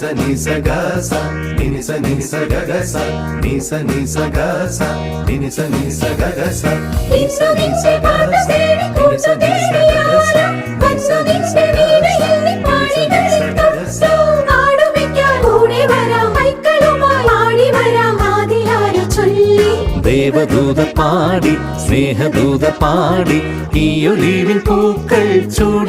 sa ni sa ga sa ni sa ga ga sa ni sa ga sa ni sa ga ga sa വിൻസുവിൻസെ പാട്ടതേടി കൂട്ടുതേടിയാരാ വൻസുവിൻസെ വീണയിൽ പാടികളെത്തുന്നു ആടുവയ്ക്കാൻ ഓടി വരാം മൈക്കളുമായി ആടി വരാം ആദിയാരെ ചൊല്ലി ദേവദൂത പാടി സ്നേഹദൂത പാടി ഈ ഒലിവിൻ പൂക്കൾ ചൂടി